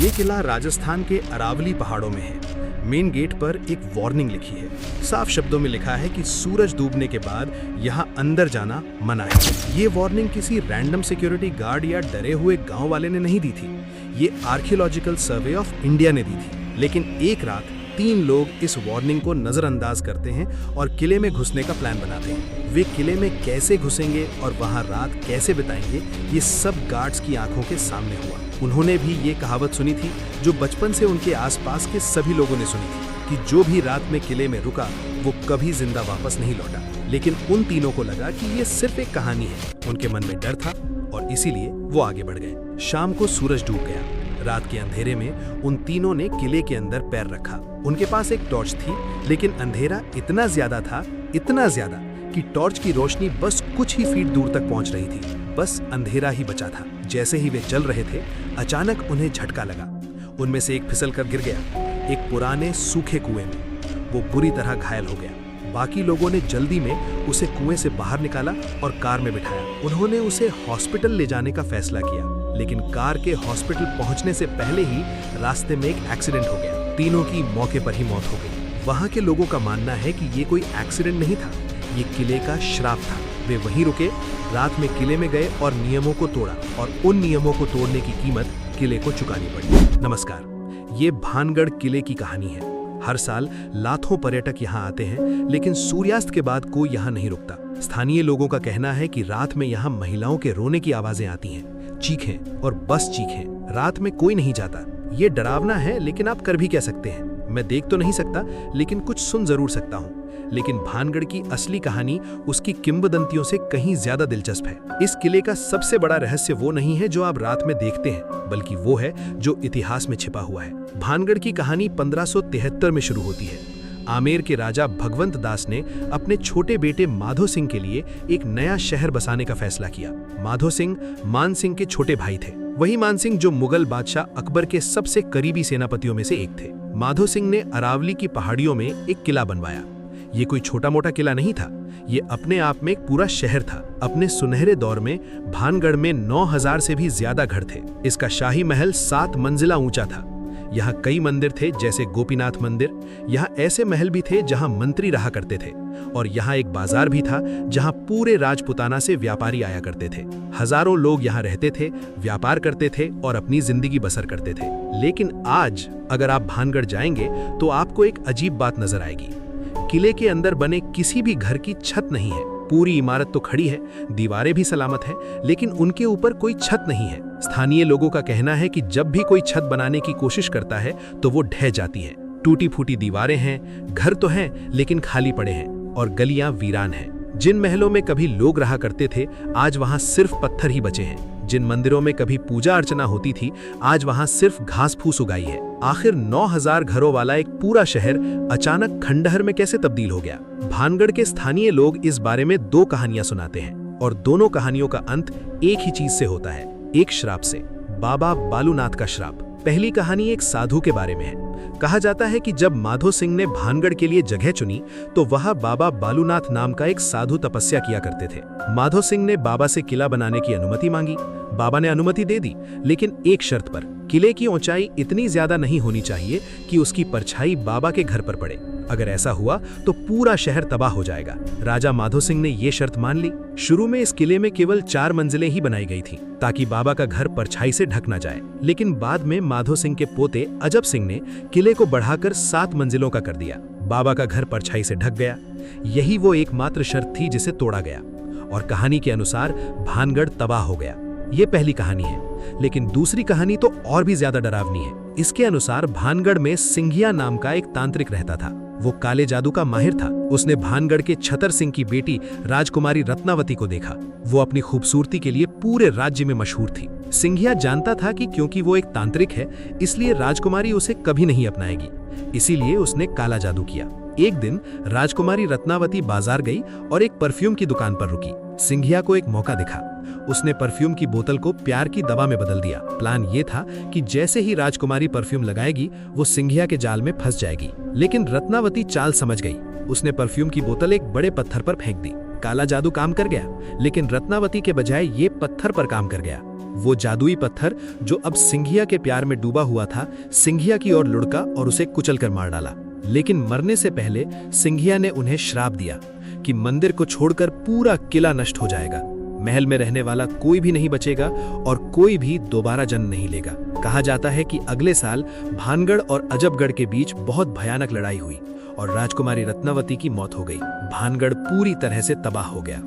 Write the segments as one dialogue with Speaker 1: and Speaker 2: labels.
Speaker 1: ये किला राजस्थान के अरावली पहाड़ों में है। मेन गेट पर एक वार्निंग लिखी है। साफ शब्दों में लिखा है कि सूरज डूबने के बाद यहाँ अंदर जाना मना है। ये वार्निंग किसी रैंडम सिक्योरिटी गार्ड या डरे हुए गांव वाले ने नहीं दी थी। ये आर्कियोलॉजिकल सर्वे ऑफ इंडिया ने दी थी। लेकिन एक रात 3 लोग इस वार्निंग को नजरअंदाज करते हैं और किले में घुसने का प्लान बनाते हैं। वे किले में कैसे घुसेंगे और वहां रात कैसे बिताएंगे, ये सब गार्ड्स की आंखों के सामने हुआ। उन्होंने भी ये कहावत सुनी थी जो बचपन से उनके आसपास के सभी लोगों ने सुनी थी कि जो भी रात में किले में रुका वो कभी जिंदा वापस नहीं लौटा। लेकिन उन तीनों को लगा कि ये सिर्फ एक कहानी है। उनके मन में डर था और इसीलिए वो आगे बढ़ गए। शाम को सूरज डूब गया। रात के अंधेरे में उन तीनों ने किले के अंदर पैर रखा। उनके पास एक टॉर्च थी, लेकिन अंधेरा इतना ज्यादा था, इतना ज्यादा कि टॉर्च की रोशनी बस कुछ ही फीट दूर तक पहुंच रही थी। बस अंधेरा ही बचा था। जैसे ही वे चल रहे थे, अचानक उन्हें झटका लगा। उनमें से एक फिसलकर गिर गया, एक पुराने सूखे कुएं में। वो बुरी तरह घायल हो गया। बाकी लोगों ने जल्दी में उसे कुएं से बाहर निकाला और कार में बिठाया। उन्होंने उसे हॉस्पिटल ले जाने का फैसला किया, लेकिन कार के हॉस्पिटल पहुंचने से पहले ही रास्ते में एक एक्सीडेंट हो गया। तीनों की मौके पर ही मौत हो गई। वहां के लोगों का मानना है कि ये कोई एक्सीडेंट नहीं था, ये किले का श्राप था। वे वहीं रुके, रात में किले में गए और नियमों को तोड़ा, और उन नियमों को तोड़ने की कीमत किले को चुकानी पड़ी। नमस्कार, ये भानगढ़ किले की कहानी है। हर साल लाखों पर्यटक यहाँ आते हैं, लेकिन सूर्यास्त के बाद कोई यहाँ नहीं रुकता। स्थानीय लोगों का कहना है कि रात में यहाँ महिलाओं के रोने की आवाजें आती हैं, चीखें और बस चीखें। रात में कोई नहीं जाता। ये डरावना है, लेकिन आप कर भी कह सकते हैं। मैं देख तो नहीं सकता, लेकिन कुछ सुन जरूर सकता हूँ। लेकिन भानगढ़ की असली कहानी उसकी किंवदंतियों से कहीं ज्यादा दिलचस्प है। इस किले का सबसे बड़ा रहस्य वो नहीं है जो आप रात में देखते हैं, बल्कि वो है जो इतिहास में छिपा हुआ है। भानगढ़ की कहानी 1573 में शुरू होती है। आमेर के राजा भगवंत दास ने अपने छोटे बेटे माधो सिंह के लिए एक नया शहर बसाने का फैसला किया। माधो सिंह मान सिंह के छोटे भाई थे। वही मान सिंह जो मुगल बादशाह अकबर के सबसे करीबी सेनापतियों में से एक थे। माधो सिंह ने अरावली की पहाड़ियों में एक किला बनवाया। ये कोई छोटा मोटा किला नहीं था, ये अपने आप में एक पूरा शहर था। अपने सुनहरे दौर में भानगढ़ में 9000 से भी ज्यादा घर थे। इसका शाही महल 7 मंजिला ऊंचा था। यहाँ कई मंदिर थे, जैसे गोपीनाथ मंदिर। यहाँ ऐसे महल भी थे जहाँ मंत्री रहा करते थे, और यहाँ एक बाजार भी था जहाँ पूरे राजपुताना से व्यापारी आया करते थे। हजारों लोग यहाँ रहते थे, व्यापार करते थे और अपनी जिंदगी बसर करते थे। लेकिन आज अगर आप भानगढ़ जाएंगे तो आपको एक अजीब बात नजर आएगी। किले के अंदर बने किसी भी घर की छत नहीं है। पूरी इमारत तो खड़ी है, दीवारें भी सलामत हैं, लेकिन उनके ऊपर कोई छत नहीं है। स्थानीय लोगों का कहना है कि जब भी कोई छत बनाने की कोशिश करता है तो वो ढह जाती है। टूटी फूटी दीवारें हैं, घर तो हैं लेकिन खाली पड़े हैं, और गलियां वीरान हैं। जिन महलों में कभी लोग रहा करते थे, आज वहां सिर्फ पत्थर ही बचे हैं। जिन मंदिरों में कभी पूजा अर्चना होती थी, आज वहां सिर्फ घास फूस उगाई है। आखिर 9000 घरों वाला एक पूरा शहर अचानक खंडहर में कैसे तब्दील हो गया? भानगढ़ के स्थानीय लोग इस बारे में 2 कहानियां सुनाते हैं, और दोनों कहानियों का अंत एक ही चीज से होता है, एक श्राप से। बाबा बालूनाथ का श्राप। पहली कहानी एक साधु के बारे में है। कहा जाता है कि जब माधो सिंह ने भानगढ़ के लिए जगह चुनी तो वहां बाबा बालूनाथ नाम का एक साधु तपस्या किया करते थे। माधो सिंह ने बाबा से किला बनाने की अनुमति मांगी। बाबा ने अनुमति दे दी, लेकिन एक शर्त पर। किले की ऊंचाई इतनी ज्यादा नहीं होनी चाहिए कि उसकी परछाई बाबा के घर पर पड़े। अगर ऐसा हुआ तो पूरा शहर तबाह हो जाएगा। राजा माधो सिंह ने ये शर्त मान ली। शुरू में इस किले में केवल 4 मंजिलें ही बनाई गई थी, ताकि बाबा का घर परछाई से ढक न जाए। लेकिन बाद में माधो सिंह के पोते अजब सिंह ने किले को बढ़ाकर 7 मंजिलों का कर दिया। बाबा का घर परछाई से ढक गया। यही वो एकमात्र शर्त थी जिसे तोड़ा गया, और कहानी के अनुसार भानगढ़ तबाह हो गया। ये पहली कहानी है, लेकिन दूसरी कहानी तो और भी ज्यादा डरावनी है। इसके अनुसार भानगढ़ में सिंघिया नाम का एक तांत्रिक रहता था। वो काले जादू का माहिर था। उसने भानगढ़ के छतर सिंह की बेटी राजकुमारी रत्नावती को देखा। वो अपनी खूबसूरती के लिए पूरे राज्य में मशहूर थी। सिंघिया जानता था कि क्योंकि वो एक तांत्रिक है, इसलिए राजकुमारी उसे कभी नहीं अपनाएगी। इसीलिए उसने काला जादू किया। एक दिन राजकुमारी रत्नावती बाजार गई और एक परफ्यूम की दुकान पर रुकी। सिंघिया को एक मौका दिखा। उसने परफ्यूम की बोतल को प्यार की दवा में बदल दिया। प्लान ये था कि जैसे ही राजकुमारी परफ्यूम लगाएगी, वो सिंघिया के जाल में फंस जाएगी। लेकिन रत्नावती चाल समझ गई। उसने परफ्यूम की बोतल एक बड़े पत्थर पर फेंक दी। काला जादू काम कर गया, लेकिन रत्नावती के बजाय ये पत्थर पर काम कर गया। वो जादुई पत्थर जो अब सिंघिया के प्यार में डूबा हुआ था, सिंघिया की ओर लुढ़का और उसे कुचलकर मार डाला। लेकिन मरने से पहले सिंघिया ने उन्हें श्राप दिया कि मंदिर को छोड़कर पूरा किला नष्ट हो जाएगा, महल में रहने वाला कोई भी नहीं बचेगा और कोई भी दोबारा जन्म नहीं लेगा। कहा जाता है कि अगले साल भानगढ़ और अजबगढ़ के बीच बहुत भयानक लड़ाई हुई और राजकुमारी रत्नावती की मौत हो गई। भानगढ़ पूरी तरह से तबाह हो गया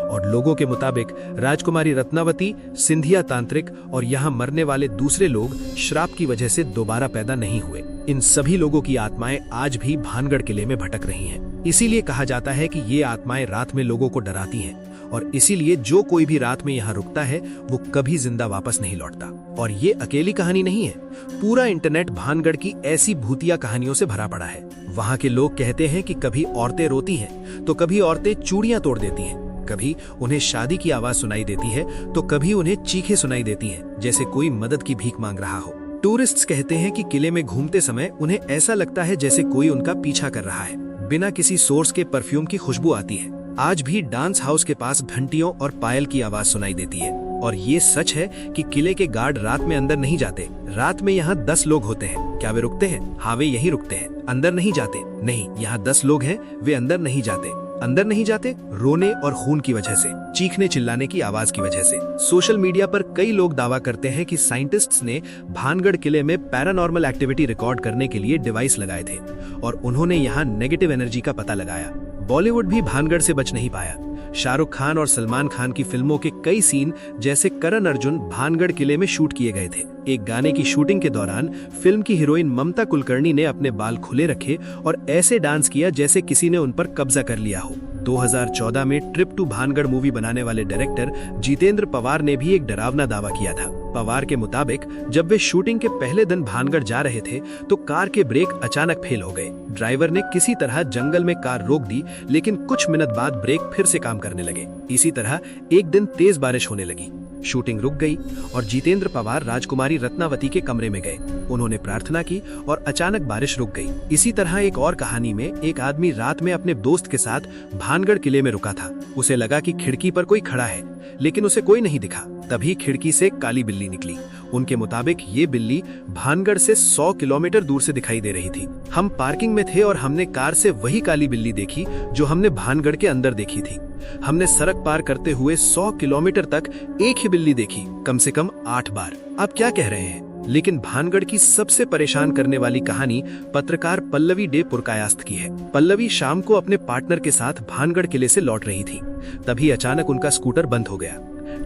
Speaker 1: और लोगों के मुताबिक राजकुमारी रत्नावती, सिंधिया तांत्रिक और यहाँ मरने वाले दूसरे लोग श्राप की वजह से दोबारा पैदा नहीं हुए। इन सभी लोगों की आत्माएं आज भी भानगढ़ किले में भटक रही हैं। इसीलिए कहा जाता है कि ये आत्माएं रात में लोगों को डराती हैं और इसीलिए जो कोई भी रात में यहाँ रुकता है वो कभी जिंदा वापस नहीं लौटता। और ये अकेली कहानी नहीं है, पूरा इंटरनेट भानगढ़ की ऐसी भूतिया कहानियों से भरा पड़ा है। वहाँ के लोग कहते हैं कि कभी औरतें रोती हैं तो कभी औरतें चूड़ियां तोड़ देती हैं, कभी उन्हें शादी की आवाज सुनाई देती है तो कभी उन्हें चीखें सुनाई देती हैं, जैसे कोई मदद की भीख मांग रहा हो। टूरिस्ट्स कहते हैं कि किले में घूमते समय उन्हें ऐसा लगता है जैसे कोई उनका पीछा कर रहा है। बिना किसी सोर्स के परफ्यूम की खुशबू आती है। आज भी डांस हाउस के पास घंटियों और पायल की आवाज सुनाई देती है। और ये सच है कि किले के गार्ड रात में अंदर नहीं जाते। रात में यहाँ 10 लोग होते हैं। क्या वे रुकते हैं? हाँ, वे यही रुकते हैं, अंदर नहीं जाते। नहीं, यहाँ 10 लोग हैं, वे अंदर नहीं जाते। अंदर नहीं जाते रोने और खून की वजह से, चीखने चिल्लाने की आवाज की वजह से। सोशल मीडिया पर कई लोग दावा करते हैं कि साइंटिस्ट्स ने भानगढ़ किले में पैरानॉर्मल एक्टिविटी रिकॉर्ड करने के लिए डिवाइस लगाए थे और उन्होंने यहाँ नेगेटिव एनर्जी का पता लगाया। बॉलीवुड भी भानगढ़ से बच नहीं पाया। शाहरुख खान और सलमान खान की फिल्मों के कई सीन जैसे करण अर्जुन भानगढ़ किले में शूट किए गए थे। एक गाने की शूटिंग के दौरान फिल्म की हीरोइन ममता कुलकर्णी ने अपने बाल खुले रखे और ऐसे डांस किया जैसे किसी ने उन पर कब्जा कर लिया हो। 2014 में ट्रिप टू भानगढ़ मूवी बनाने वाले डायरेक्टर जितेंद्र पवार ने भी एक डरावना दावा किया था। पवार के मुताबिक जब वे शूटिंग के पहले दिन भानगढ़ जा रहे थे तो कार के ब्रेक अचानक फेल हो गए। ड्राइवर ने किसी तरह जंगल में कार रोक दी, लेकिन कुछ मिनट बाद ब्रेक फिर से काम करने लगे। इसी तरह एक दिन तेज बारिश होने लगी, शूटिंग रुक गई और जितेंद्र पवार राजकुमारी रत्नावती के कमरे में गए। उन्होंने प्रार्थना की और अचानक बारिश रुक गई। इसी तरह एक और कहानी में एक आदमी रात में अपने दोस्त के साथ भानगढ़ किले में रुका था। उसे लगा कि खिड़की पर कोई खड़ा है, लेकिन उसे कोई नहीं दिखा। तभी खिड़की से काली बिल्ली निकली। उनके मुताबिक ये बिल्ली भानगढ़ से 100 किलोमीटर दूर से दिखाई दे रही थी। हम पार्किंग में थे और हमने कार से वही काली बिल्ली देखी जो हमने भानगढ़ के अंदर देखी थी। हमने सड़क पार करते हुए 100 किलोमीटर तक एक ही बिल्ली देखी, कम से कम 8 बार। आप क्या कह रहे हैं? लेकिन भानगढ़ की सबसे परेशान करने वाली कहानी पत्रकार पल्लवी डे पुरकायास्त की है। पल्लवी शाम को अपने पार्टनर के साथ भानगढ़ किले से लौट रही थी। तभी अचानक उनका स्कूटर बंद हो गया।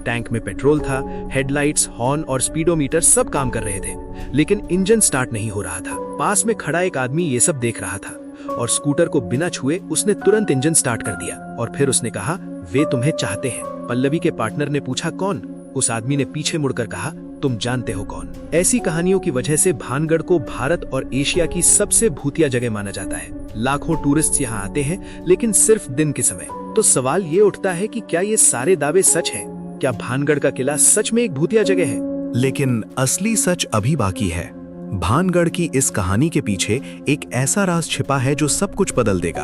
Speaker 1: टैंक में पेट्रोल था, हेडलाइट्स, हॉर्न और स्पीडोमीटर सब काम कर रहे थे, लेकिन इंजन स्टार्ट नहीं हो रहा था। पास में खड़ा एक आदमी ये सब देख रहा था और स्कूटर को बिना छुए उसने तुरंत इंजन स्टार्ट कर दिया और फिर उसने कहा, वे तुम्हें चाहते हैं। पल्लवी के पार्टनर ने पूछा, कौन? उस आदमी ने पीछे मुड़कर कहा, तुम जानते हो कौन। ऐसी कहानियों की वजह से भानगढ़ को भारत और एशिया की सबसे भूतिया जगह माना जाता है। लाखों टूरिस्ट यहाँ आते हैं, लेकिन सिर्फ दिन के समय। तो सवाल ये उठता है कि क्या ये सारे दावे सच हैं? क्या भानगढ़ का किला सच में एक भूतिया जगह है?
Speaker 2: लेकिन असली सच अभी बाकी है। भानगढ़ की इस कहानी के पीछे एक ऐसा राज छिपा है जो सब कुछ बदल देगा।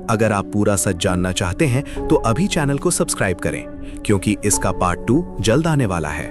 Speaker 2: अगर आप पूरा सच जानना चाहते हैं तो अभी चैनल को सब्सक्राइब करें, क्योंकि इसका पार्ट 2 जल्द आने वाला है।